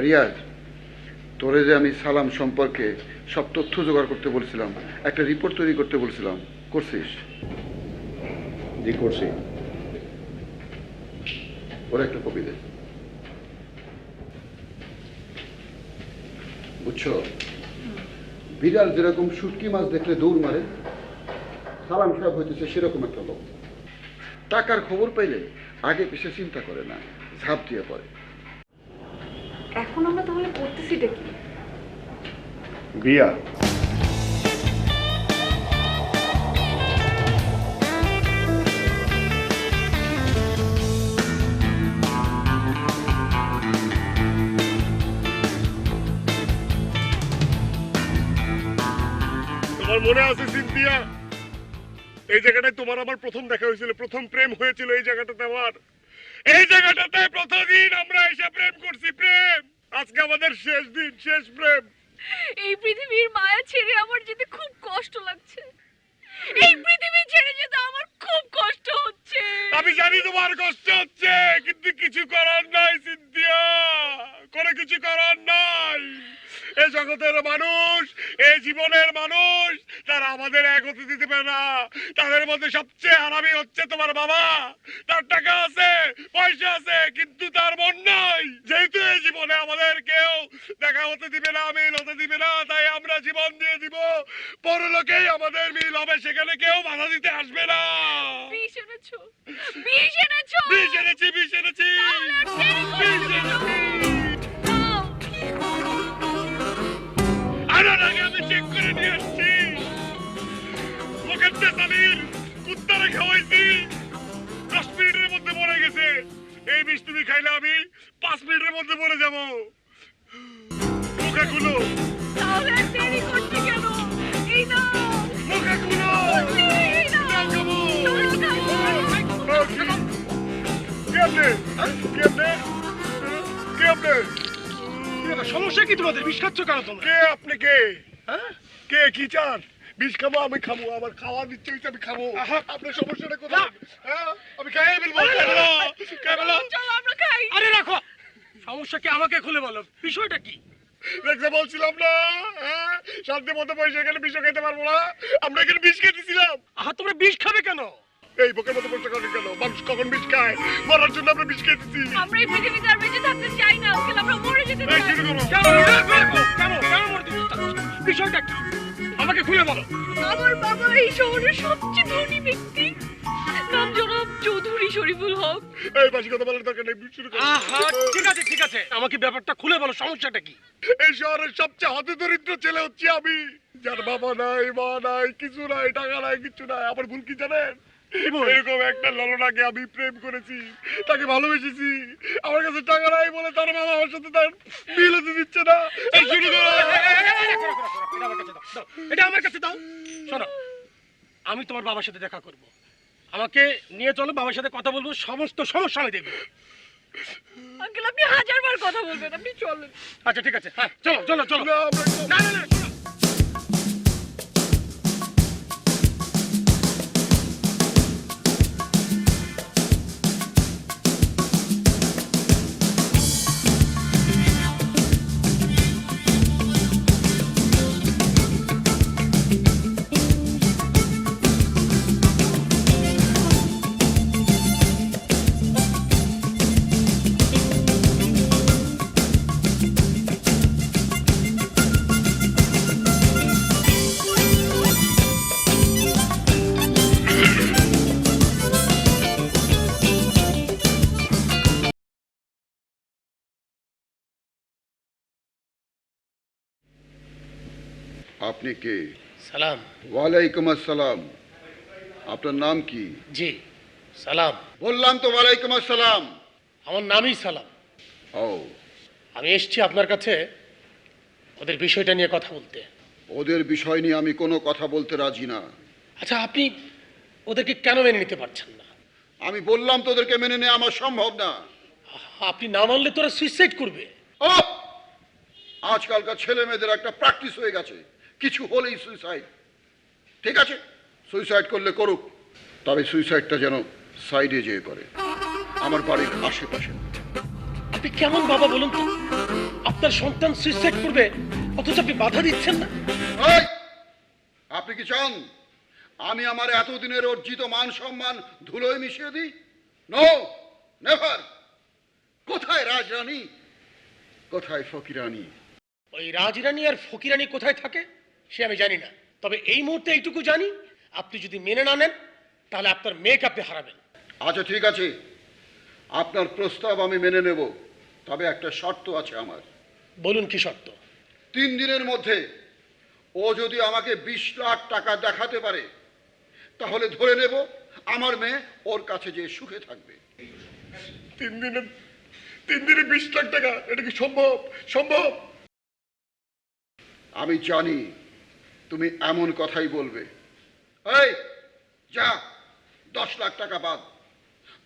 Speaker 4: রিয়াজ, তোরে যে আমি সালাম সম্পর্কে সব তথ্য জোগাড় করতে বলছিলাম, একটা রিপোর্ট তৈরি করতে বলছিলাম, করছিস?
Speaker 1: জি করছি।
Speaker 4: ওরা একটা কপি দে। বুঝছো, বিড়াল যেরকম শুটকি মাছ দেখলে দৌড় মারে, সালাম সাহেব হইতেছে সেরকম একটা লোক। টাকার খবর পাইলে আগে পিছিয়ে চিন্তা করে না, ঝাঁপ দিয়ে পড়ে।
Speaker 3: এখন আমরা তাহলে করতেছিটা কি?
Speaker 1: বিয়া।
Speaker 7: তোমার মনে আছে সিনথিয়া, এই জায়গাটায় তোমার আমার প্রথম দেখা হয়েছিল, প্রথম প্রেম হয়েছিল এই জায়গাটাতে আমার। এই জায়গাটাতে প্রথমদিন আমরা এসে প্রেম করছি, প্রেম। আজকে আমাদের শেষ দিন, শেষ প্রেম।
Speaker 3: এই পৃথিবীর মায়া ছেড়ে আমার যেতে খুব কষ্ট লাগছে। এই পৃথিবী ছেড়ে যেতে আমার খুব কষ্ট হচ্ছে।
Speaker 7: আমি জানি তোমার কষ্ট হচ্ছে, কিন্তু কিছু করার নাই সিনথিয়া, কোনো কিছু করার নাই। এই জগতের মানুষ, এই জীবনের মানুষ, তারা আমাদের এক হতে দিতে পারে না। তাদের মধ্যে সবচেয়ে হারামি হচ্ছে তোমার বাবা। তার টাকা আছে, পয়সা আছে, কিন্তু তার মন নাই। যেহেতু এই জীবনে আমাদের কেউ দেখা হতে দিবে না, মিল হতে দিবে না, তাই আমরা জীবন দিয়ে দিব। পরলোকেই আমাদের মিল হবে, সেখানে কেউ বাধা দিতে আসবে না।
Speaker 3: বিষ এনেছো? বিষ এনেছো?
Speaker 7: বিষ এনেছি, বিষ এনেছি, বিষ এনেছি। আনার আগে আমি চেক করে নিয়ে আসছি। লোকের চেঁচানির কুত্তারে খাওয়াইছি, 10 মিনিটের মধ্যে মরে গেছে। এই বিষ তুমি খাইলে আমি 5 মিনিটের মধ্যে মরে যাব। মুখে খুলো।
Speaker 3: তাহলে আর দেরি করছো কেন? এই নাও।
Speaker 7: মুখে খুলো।
Speaker 3: এই নাও।
Speaker 7: নাও খাবো।
Speaker 3: চলো,
Speaker 7: কে আপনি? কে আপনি? কে আপনি?
Speaker 5: সমস্যা কি তোমাদের? বিষ খাচ্ছ কেন তোমরা?
Speaker 7: কে আপনি? কে? কে কি চান? বিষ খাবো, আমি খাবো, আমার খাওয়ার ইচ্ছে হয়েছে, আমি খাবো। আপনার সমস্যাটা কোথায়? হ্যাঁ, আমি খাইয়ে ফেলবো।
Speaker 3: চলো আমরা খাই।
Speaker 5: আরে রাখো, সমস্যা কি আমাকে খুলে বলো, বিষয়টা কি?
Speaker 7: দেখতে বলছিলাম না, হ্যাঁ, শান্তি মতো বসে এখানে বিষ খেতে পারবো না। আমরা এখানে বিষ খেতেছিলাম।
Speaker 5: তোমরা বিষ খাবে কেন?
Speaker 7: এই বুকের মতো বসে করেন কেন? মানুষ কখন বিষ খায়? মরার জন্য আমরা বিষ খেতেছি।
Speaker 3: আমরা এই পৃথিবীতে আর বেঁচে থাকতে চাই না আঙ্কেল, আমরা মরে যেতে
Speaker 7: এই
Speaker 3: চাই।
Speaker 7: শুরু করো।
Speaker 8: বিষয়টা কি আমাকে খুলে বলো।
Speaker 3: আমার বাবা এই শহরের সবচেয়ে ধনী ব্যক্তি, নাম জনাব চৌধুরী শরীফুল হক।
Speaker 7: এই বাসি কথা বলার দরকার নেই, শুরু করো।
Speaker 8: আহা, ঠিক আছে, আমাকে ব্যাপারটা খুলে বলো, সমস্যাটা কি?
Speaker 7: এই শহরের সবচেয়ে হতদরিদ্র ছেলে হচ্ছে আমি, যার বাবা নাই, মা নাই, কিছু নাই, টাকা নাই, কিছু নাই। আমার ভুল কি জানেন? এরকম একটা ললনাকে আমি প্রেম করেছি, তাকে ভালোবেসেছি। আমার কাছে টাকা নাই বলে তার বাবা আমার সাথে তার বিল হতে দিচ্ছে না। এই শুরু করো।
Speaker 8: এটা আমার কাছে দাও। শোনো, আমি তোমার বাবার সাথে দেখা করব, আমাকে নিয়ে চলো, বাবার সাথে কথা বলবো, সমস্ত সমস্যা আমি দেখবো।
Speaker 3: আঙ্কেল আপনি হাজারবার কথা বলবেন, আপনি চলেন।
Speaker 8: আচ্ছা ঠিক আছে, হ্যাঁ চলো চলো চলো।
Speaker 7: না, আমরা-
Speaker 8: না না না, শোনো।
Speaker 4: আপনি কে?
Speaker 8: সালাম।
Speaker 4: ওয়ালাইকুম আসসালাম। আপনার নাম কি?
Speaker 8: জি সালাম।
Speaker 4: বললাম তো ওয়ালাইকুম আসসালাম।
Speaker 8: আমার নামই সালাম।
Speaker 4: ও,
Speaker 8: আমি এসেছি আপনার কাছে ওদের বিষয়টা নিয়ে কথা বলতে।
Speaker 4: ওদের বিষয় নিয়ে আমি কোনো কথা বলতে রাজি না।
Speaker 8: আচ্ছা, আপনি ওদেরকে কেন মেনে নিতে পারছেন না?
Speaker 4: আমি বললাম তো ওদেরকে মেনে নেওয়া আমার সম্ভব না।
Speaker 8: আপনি না মানলে তোরা সুইসাইড করবে।
Speaker 4: ও, আজকালকার ছেলে মেয়েদের একটা প্র্যাকটিস হয়ে গেছে, কিছু হলেই সুইসাইড। ঠিক আছে, সুইসাইড করলে করুক, তবে সুইসাইডটা যেন সাইডে যেয়ে করে, আমার বাড়ির আশেপাশে।
Speaker 8: আপনি কেমন বাবা বলুন তো? আপনার সন্তান সুইসাইড করবে অথচ আপনি বাধা দিচ্ছেন না।
Speaker 4: এই, আপনি কি চান আমি আমার এতদিনের অর্জিত মান সম্মান ধুলোয় মিশিয়ে দিই? No, never. কোথায় রাজরানী, কোথায় ফকিরানী?
Speaker 8: ওই রাজরানী আর ফকিরানী কোথায় থাকে সে আমি জানি না, তবে এই মুহূর্তে এইটুকু জানি, আপনি যদি মেনে না নেন তাহলে আপনার মেয়েকে আপনি হারাবেন।
Speaker 4: আচ্ছা ঠিক আছে, আপনার প্রস্তাব আমি মেনে নেব, তবে একটা শর্ত আছে আমার।
Speaker 8: বলুন কি শর্ত?
Speaker 4: 3 দিনের মধ্যে ও যদি আমাকে 20 লাখ টাকা দেখাতে পারে, তাহলে ধরে নেব আমার মেয়ে ওর কাছে যে সুখে থাকবে।
Speaker 7: 3 দিনে 20 লাখ টাকা, এটা কি সম্ভব? সম্ভব?
Speaker 4: আমি জানি তুমি এমন কথাই বলবে। এই যা, 10 লাখ টাকা বাদ,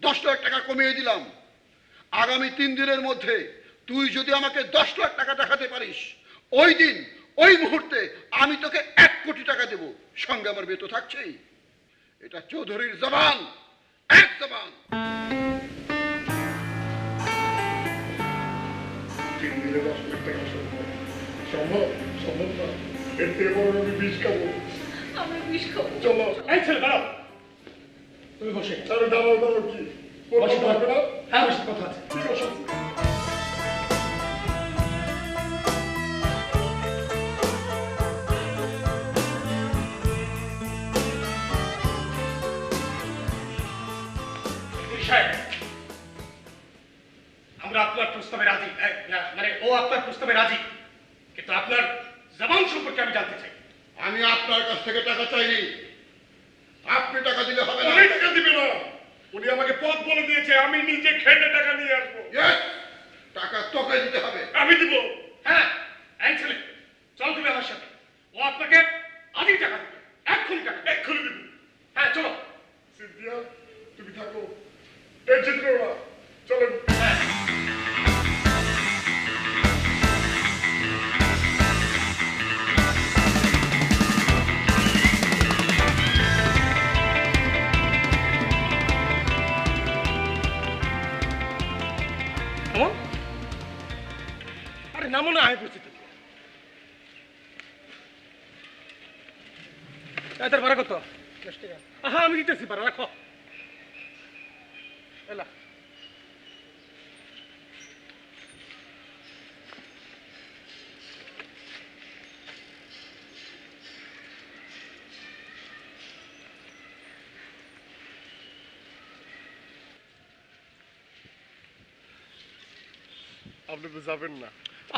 Speaker 4: 10 লাখ টাকা কমিয়ে দিলাম। আগামী 3 দিনের মধ্যে তুই যদি আমাকে 10 লাখ টাকা দেখাতে পারিস, ওই দিন ওই মুহূর্তে আমি তোকে 1 কোটি টাকা দেব, সঙ্গে আমার বেতো থাকছেই। এটা চৌধুরীর জবান, এক জবান।
Speaker 7: 3 দিনে 10 লাখ টাকা সম্ভব? সম্ভব? সম্ভব না। এর থেকে বড় আমি বিষ খাবো।
Speaker 3: আমরা বিষ খাবো।
Speaker 7: চলো।
Speaker 8: এই ছেলে দাঁড়াও, তুমি বসে।
Speaker 7: আরে দাঁড়াও, দাঁড়াও, কি
Speaker 8: বসে
Speaker 7: কথা হবে না?
Speaker 8: হ্যাঁ, বসে কথা আছে।
Speaker 7: ঠিক আছে।
Speaker 8: আমরা আপনার প্রস্তাবে রাজি, মানে ও আপনার প্রস্তাবে রাজি, কিন্তু আপনার জবান সম্পর্কে আমি জানতে চাই।
Speaker 4: আমি আপনার কাছ থেকে টাকা চাইনি, আপনি টাকা দিলে হবে না।
Speaker 7: উনি টাকা দিবে না, উনি আমাকে পথ বলে দিয়েছে, আমি নিজে খেটে টাকা নিয়ে আসবো।
Speaker 4: Yes, টাকা তোকে দিতে হবে।
Speaker 7: আমি দিব।
Speaker 8: হ্যাঁ, এই ছেলে চল তুমি আমার সাথে, ও আপনাকে আজই টাকা দেবে, এক্ষুনি টাকা।
Speaker 7: এক্ষুনি দিব।
Speaker 8: হ্যাঁ চলো।
Speaker 7: সিন্ধিয়া, তুমি থাকো, টেনশন করো না, চলেন।
Speaker 8: কেমন? আরে নামো না, আয় পড়ছি তুমি। তার ভাড়া কত? 10 টাকা। হ্যাঁ আমি দিতেছি, ভাড়া রাখো। এলা
Speaker 7: আপনি তো যাবেন না।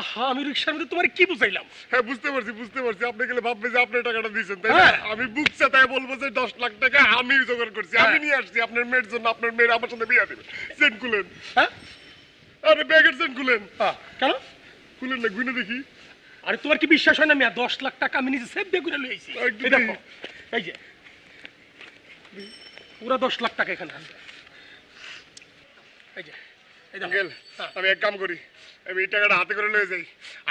Speaker 8: আহা, আমি রিক্সার মধ্যে তোমার কি বুঝাইলাম?
Speaker 7: হ্যাঁ বুঝতে পারছি। আপনি গেলে ভাববে যে আপনি টাকাটা দিয়েছেন, তাই না?
Speaker 8: হ্যাঁ।
Speaker 7: আমি বুকছে তাই বলবো যে 10 লাখ টাকা আমি জোগাড় করছি, আমি
Speaker 8: হ্যাঁ।
Speaker 7: নিয়ে আসছি আপনার মেয়ের জন্য। আপনার মেয়ের আমার সাথে বিয়ে দেবে। চেন খুলেন।
Speaker 8: হ্যাঁ?
Speaker 7: আরে ব্যাগের চেন খুলেন।
Speaker 8: কেন?
Speaker 7: খুলেন না, গুনে দেখি।
Speaker 8: আরে তোমার কি বিশ্বাস হয় না? আমি 10 লাখ টাকা আমি নিজে সেভ দিয়ে করে লইছি।
Speaker 7: একটু
Speaker 8: এই দেখো,
Speaker 7: দেখি।
Speaker 8: এই যে পুরো 10 লাখ টাকা এখানে আছে। এই যে, এই দেখো।
Speaker 7: আঙ্কেল, আমি এক কাম করি, আমি এই টাকাটা হাতে করে লয়ে যাই।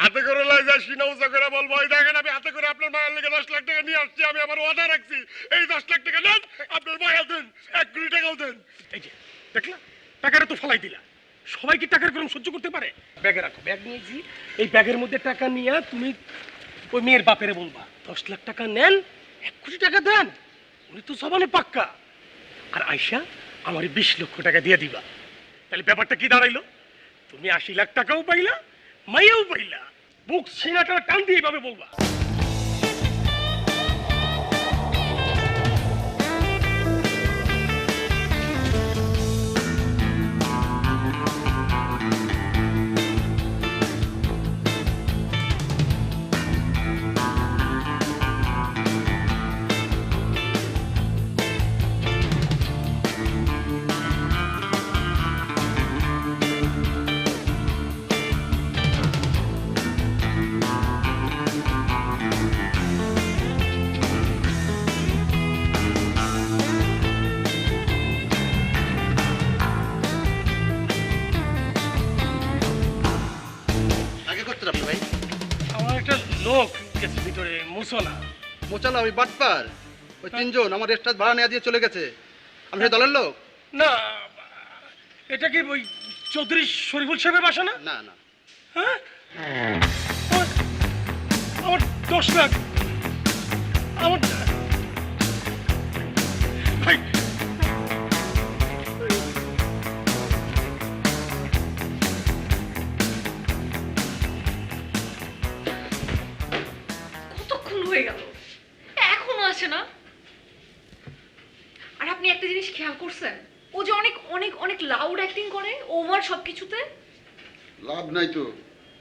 Speaker 7: হাতে করে লয়ে যাই, সিনাউসা করে বলবো, এই দেখেন আমি হাতে করে আপনার মায়ের লেগে 10 লাখ টাকা নিয়ে আসছি। আমি আমার ওয়াদা রাখছি, এই 10 লাখ টাকা নেন, আপনার মায়া দেন, 1 কোটি টাকাও দেন।
Speaker 8: এই যে দেখলা, টাকাটা তো ফলাই দিলা। সবাই কি টাকার গরম সহ্য করতে পারে? ব্যাগে রাখো, ব্যাগ নিয়েছি। এই ব্যাগের মধ্যে টাকা নিয়ে তুমি ওই মেয়ের বাপেরে বলবা 10 লাখ টাকা নেন, 1 কোটি টাকা দেন। উনি তো সবানে পাক্কা। আর আয়শা আমার 20 লক্ষ টাকা দিয়ে দিবা। তাহলে ব্যাপারটা কি দাঁড়াইলো? তুমি 80 লাখ টাকাও পাইলা, মাইয়াও পাইলা। বুক সিনাটা টান দিয়ে এইভাবে বলবা।
Speaker 9: আগে করতেন আপনি ভাই?
Speaker 8: আমার একটা লোক গেছে ভিতরে, মুসলা।
Speaker 9: মোচালা ওই বাটপার, ওই 3 জন আমার রেস্টার ভাড়া নেওয়া দিয়ে চলে গেছে। আমি সেই দলের লোক
Speaker 8: না, এটা কি ওই চৌধুরী শরীফুল সাহেবের বাসা না?
Speaker 9: না না।
Speaker 8: হ্যাঁ? আমার 10 লাখ, আমার ভাই,
Speaker 3: কতক্ষণ হয়ে গেল, এখনো আসে না? আর আপনি একটা জিনিস খেয়াল করছেন, ও যে অনেক অনেক অনেক লাউড অ্যাক্টিং করে ওভার সবকিছুতে।
Speaker 4: লাভ নাই তো,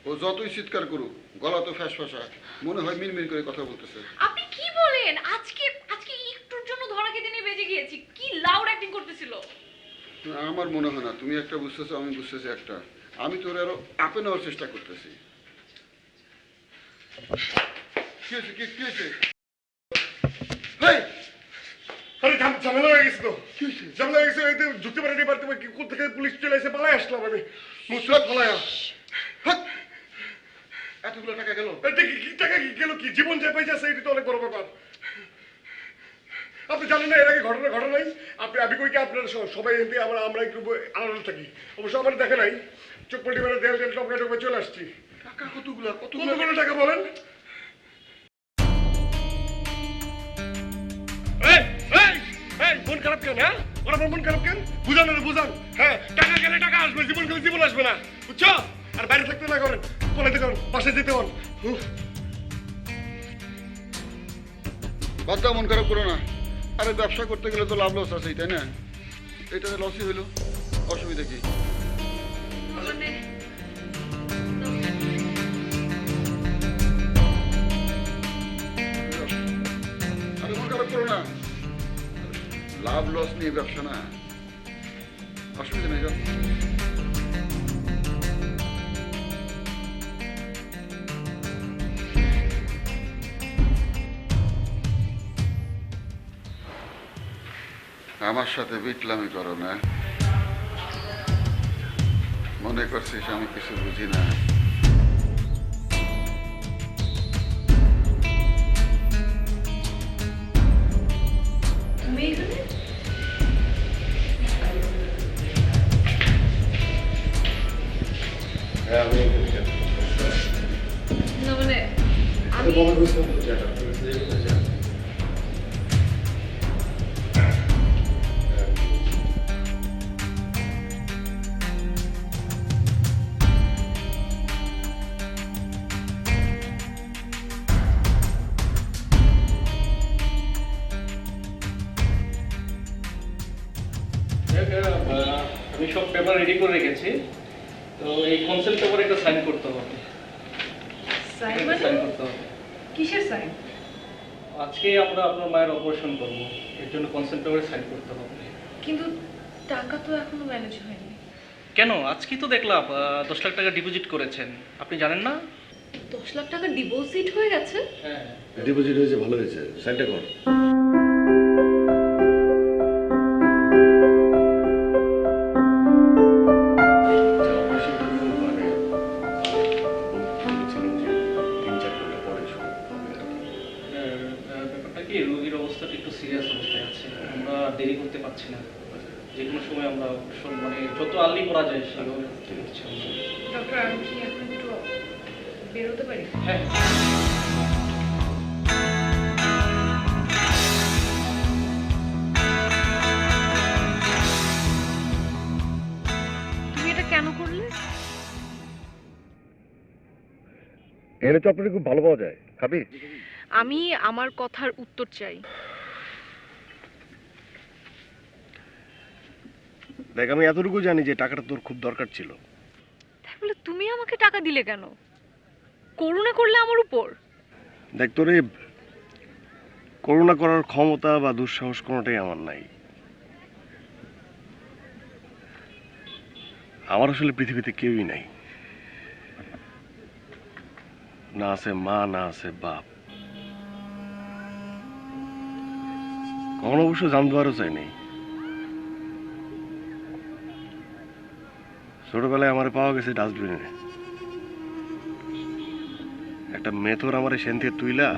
Speaker 4: ও যতই চিৎকার করুক গলা তো ফ্যাসফাসা, মনে হয় মিনমিন করে কথা বলতেছে।
Speaker 3: আপনি কি বলেন? আজকে আজকে একটুর জন্য ধরা খেতে নিয়ে বেজে গিয়েছি। কি লাউড অ্যাক্টিং করতেছিল।
Speaker 4: আমার মনে হয় না, তুমি একটা বুঝতেছো, আমি বুঝতেছি একটা। আমি তোর আরো আপে নেওয়ার চেষ্টা করতেছি। কি হয়েছে? কি হয়েছে? হেই!
Speaker 7: আরে ঝামেলা হয়ে গেছে তো।
Speaker 4: কি হয়েছে?
Speaker 7: ঝামেলা হয়ে গেছে, এই যে ঢুকতে পারিনি বাড়িতে। কোথা থেকে পুলিশ চলে এসে পালাই আসলাম আমি। মুসরাত পালায়া।
Speaker 4: হাট! এতগুলো টাকা গেল।
Speaker 7: এটা কি টাকা কি গেল, কি জীবন যে পাইছে এটা তো অনেক বড় ব্যাপার। আপনি জানেন না এর আগে ঘটনা নাই? আমি কই কি আপনারা সবাই এমনি আমরা একটু আলাদা থাকি। অবশ্য আমার দেখা নাই, চোখ পাল্টি মেরে দেয়াল টপকা টপকা চলে আসছি।
Speaker 4: টাকা কতগুলো?
Speaker 7: কতগুলো টাকা বলেন? মন খারাপ কেন? হ্যাঁ, ওরা মন খারাপ কেন? বুঝান না, বুঝান। হ্যাঁ, টাকা গেলে টাকা আসবে, জীবন গেলে জীবন আসবে না, বুঝছো? আর বাইরে থাকতে না করেন, পলাইতে করেন, বাসায় যেতে হন।
Speaker 4: বাদ দাও, মন খারাপ করো না। আরে ব্যবসা করতে গেলে তো লাভ লস আছে, তাই না? এটাতে লসই হইলো, অসুবিধা কি? আরে মন খারাপ করো না, লাভ লস নিয়ে ব্যবসা না, অসুবিধা নেই। যাও। আমার সাথে বিটলামি করো না, মনে করছিস আমি কিছু বুঝি না।
Speaker 3: না মানে আমি
Speaker 6: পেপার রেডি করে রেখেছি, তো এই কনসেপ্ট পেপারে একটা সাইন করতে হবে।
Speaker 3: সাইন
Speaker 6: একটা
Speaker 3: মানে
Speaker 6: সাইন করতে হবে।
Speaker 3: কিসের সাইন?
Speaker 6: আজকে আমরা আপনার মায়ের অপারেশন করব, এর জন্য কনসেপ্ট পেপারে সাইন করতে হবে।
Speaker 3: কিন্তু টাকা তো এখনো ম্যানেজ হয়নি।
Speaker 6: কেন? আজকেই তো দেখলাম 10 লাখ টাকা ডিপোজিট করেছেন, আপনি জানেন না?
Speaker 3: 10 লাখ টাকা ডিপোজিট হয়ে গেছে?
Speaker 6: হ্যাঁ।
Speaker 1: ডিপোজিট হয়েছে, ভালো হয়েছে, সাইনটা কর।
Speaker 6: ব্যাপারটা কি, রোগীর অবস্থাটা একটু সিরিয়াস অবস্থায় আছে, আমরা দেরি করতে পারছি না। যে কোনো সময় আমরা মানে যত আর্লি করা যায় সেভাবে করছি আমরা।
Speaker 3: ডক্টর, আমি কি এখন একটু বেরোতে পারি?
Speaker 6: হ্যাঁ।
Speaker 3: তুমি এটা কেন করলে?
Speaker 1: এখানে চপলেট খুব ভালো পাওয়া যায়, খাবি?
Speaker 3: আমি আমার কথার উত্তর চাই।
Speaker 1: দেখ, আমি এতটুকু জানি যে টাকাটা তোর খুব দরকার ছিল।
Speaker 3: তাই বলে তুমি আমাকে টাকা দিলে কেন? করুণা করলে আমার উপর?
Speaker 1: দেখ, তোর এই করুণা করার ক্ষমতা বা দুঃসাহস কোনোটাই আমার নাই। আমার আসলে পৃথিবীতে কেউই নাই, না আছে মা, না আছে বাপ। কখনো অবশ্য জানবারও চাইনি। ছোটবেলায় আমার পাওয়া গেছে ডাস্টবিনে, একটা মেথর আমার সেন থেকে তুইলা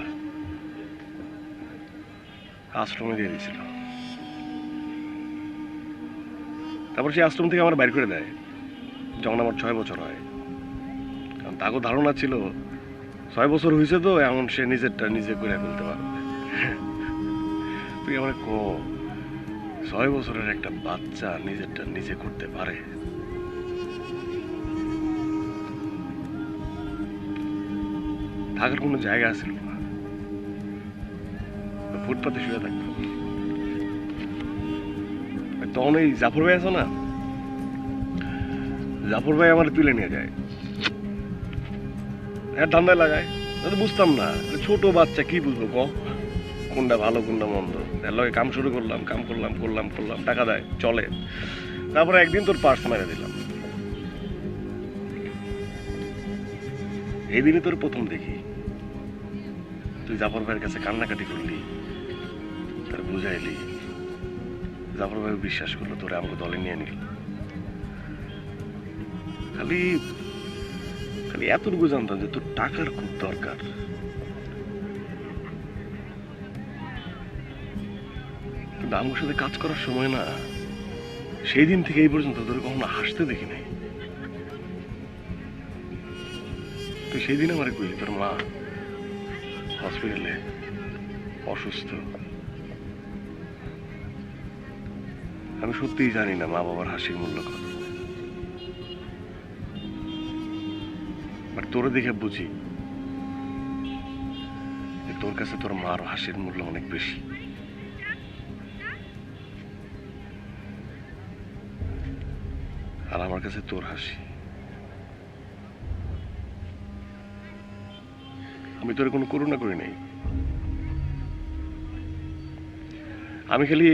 Speaker 1: আশ্রমে দিয়ে দিয়েছিল। তারপর সেই আশ্রম থেকে আমার বাইর করে দেয় যখন আমার 6 বছর হয়। কারণ তাকে ধারণা ছিল 6 বছর হয়েছে তো এমন সে নিজেরটা নিজে করে ফেলতে পারবে। তুই আমার 6 বছরের একটা বাচ্চা নিজেরটা নিজে করতে পারে? থাকার কোনো জায়গা ছিল না, ফুটপাতে শুয়ে থাকতাম। তখন এই জাফর ভাই আছে না, জাফর ভাই আমার তুলে নিয়ে যায়, ধান্দায় লাগায়। বুঝতাম না, ছোট বাচ্চা কি বুঝবো ক, কোনটা ভালো কোনটা মন্দ। এর লগে কাম শুরু করলাম, কাম করলাম, টাকা দেয়, চলে। তারপরে একদিন তোর পার্স মেরে দিলাম। এই দিনই তোর প্রথম দেখি তুই জাফর ভাইয়ের কাছে কান্নাকাটি করলি, তার বুঝাইলি। জাফর ভাই বিশ্বাস করলো, তোরে আমাকে দলে নিয়ে নিল। খালি খালি এতটুকু জানতাম যে তোর টাকার খুব দরকার। কিন্তু আমার সাথে কাজ করার সময় না, সেই দিন থেকে এই পর্যন্ত তোর কখনো হাসতে দেখি নাই। তুই সেই দিন আমার কইলি তোর মা হসপিটালে অসুস্থ। আমি সত্যিই জানি না মা বাবার হাসির মূল্য কত, বাট তোরে দেখে বুঝি যে তোর কাছে তোর মার হাসির মূল্য অনেক বেশি। আর আমার কাছে তোর হাসি, আমি তোর কোনো করুণা করি নাই। আমি খালি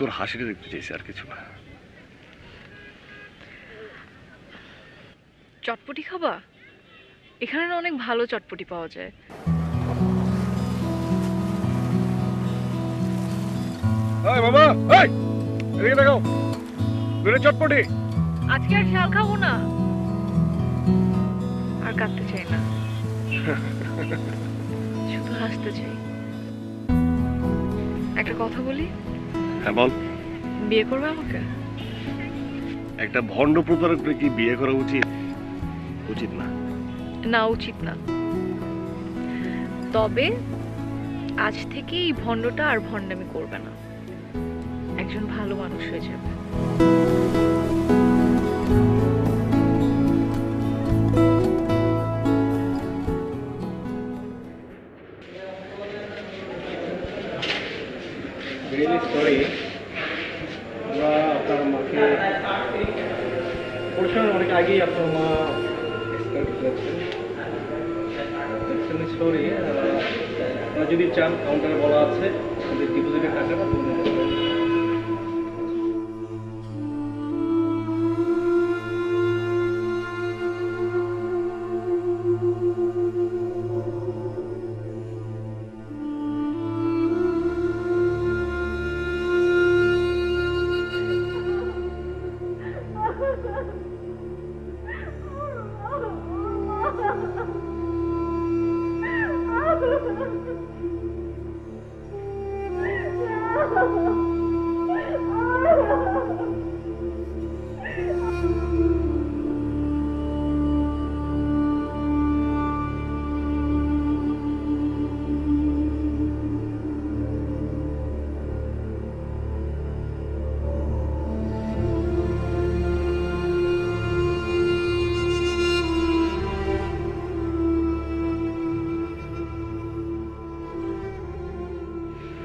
Speaker 1: তোর হাসিটা দেখতে চাইছি, আর কিছু না।
Speaker 3: চটপটি খাবা? এখানে না অনেক ভালো চটপটি পাওয়া যায়।
Speaker 1: বাবা, এদিকে দেখাও, চটপটি।
Speaker 3: আজকে আর শাল খাবো না, আর কাঁদতে চাই না, শুধু হাসতে চাই। একটা কথা বলি?
Speaker 1: হ্যাঁ বল।
Speaker 3: বিয়ে করবে আমাকে?
Speaker 1: একটা ভণ্ড প্রতারককে কি বিয়ে করা উচিত? উচিত না।
Speaker 3: না, উচিত না। তবে আজ থেকে এই ভণ্ডটা আর ভণ্ডামি করবে না, একজন ভালো মানুষ হয়ে যাবে।
Speaker 6: রিয়েলি সরি, আমরা অপারেশনের অনেক আগেই আপনার মা সরি আপনারা যদি চান কাউন্টারে বলা আছে আমাদের ডিপোজিটের টাকাটা তুলে নিতে পারেন।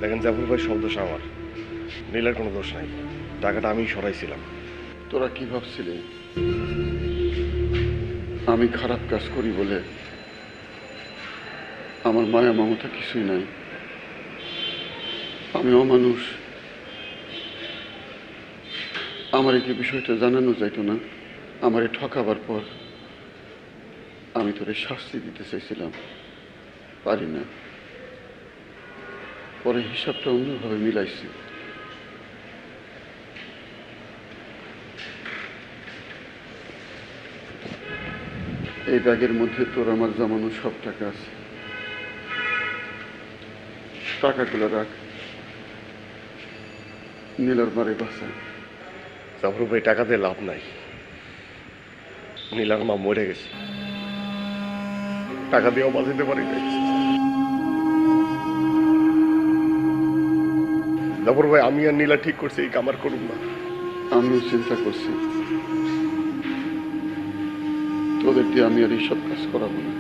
Speaker 1: দেখেন জাফর ভাই, সব দোষ আমার, নীলার কোনো দোষ নাই। টাকাটা আমি সরাইছিলাম।
Speaker 4: তোরা কি ভাবছিলি আমি খারাপ কাজ করি বলে? আমার মায়া মমতা কিছুই নাই, আমি অমানুষ। আমার কি বিষয়টা জানানো যাইতো না? আমারে ঠকাবার পর আমি তোরে শাস্তি দিতে চাইছিলাম, পারি না। পরে হিসাবটা অন্যভাবে মিলাইছি। এই ব্যাগের মধ্যে তোর আমার জমানো সব টাকা আছে, টাকাগুলো রাখ, নীলার মারে বাঁচা।
Speaker 1: জাফর ভাই, টাকা দিয়ে লাভ নাই। নীলার মা মরে গেছে, টাকা দিয়েও বাঁচাতে পারি নাই। জাফর ভাই, আমি আর নীলা ঠিক করছি এই কামার করুন না।
Speaker 4: আমিও চিন্তা করছি তোদের দিয়ে আমি আর এইসব কাজ করাবো না।